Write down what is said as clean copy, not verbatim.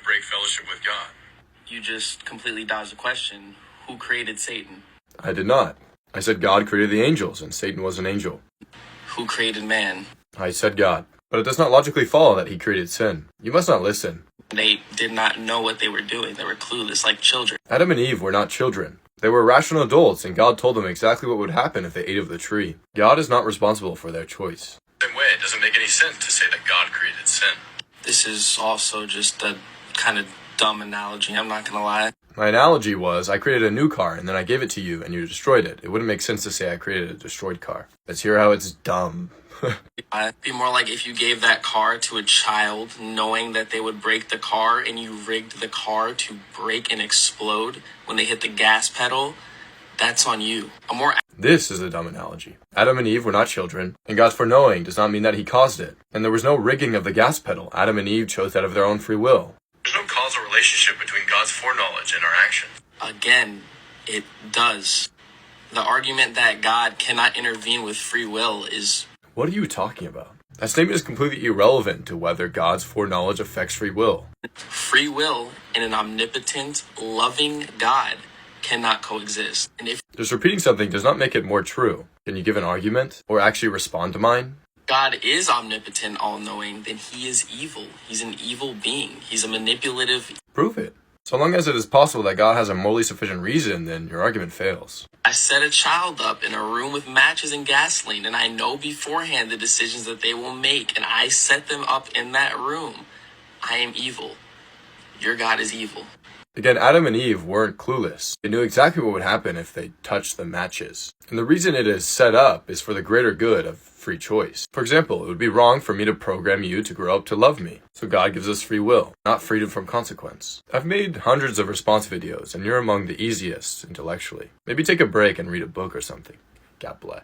would break fellowship with God. You just completely dodged the question. Who created Satan? I did not. I said God created the angels, and Satan was an angel. Who created man? I said God. But it does not logically follow that he created sin. You must not listen. They did not know what they were doing. They were clueless, like children. Adam and Eve were not children. They were rational adults, and God told them exactly what would happen if they ate of the tree. God is not responsible for their choice. Same way, it doesn't make any sense to say that God created sin. This is also just a kind of dumb analogy, I'm not gonna lie. My analogy was, I created a new car, and then I gave it to you, and you destroyed it. It wouldn't make sense to say I created a destroyed car. Let's hear how it's dumb. It'd be more like if you gave that car to a child, knowing that they would break the car, and you rigged the car to break and explode when they hit the gas pedal. That's on you. This is a dumb analogy. Adam and Eve were not children, and God's foreknowing does not mean that he caused it. And there was no rigging of the gas pedal. Adam and Eve chose that of their own free will. There's no causal relationship between God's foreknowledge and our action. Again, it does. The argument that God cannot intervene with free will is... What are you talking about? That statement is completely irrelevant to whether God's foreknowledge affects free will. Free will and an omnipotent, loving God cannot coexist. And if Just repeating something does not make it more true. Can you give an argument? Or actually respond to mine? God is omnipotent, all-knowing, then he is evil. He's an evil being. He's a manipulative... Prove it. So long as it is possible that God has a morally sufficient reason, then your argument fails. I set a child up in a room with matches and gasoline, and I know beforehand the decisions that they will make, and I set them up in that room. I am evil. Your God is evil. Again, Adam and Eve weren't clueless. They knew exactly what would happen if they touched the matches. And the reason it is set up is for the greater good of free choice. For example, it would be wrong for me to program you to grow up to love me. So God gives us free will, not freedom from consequence. I've made hundreds of response videos, and you're among the easiest intellectually. Maybe take a break and read a book or something. God bless.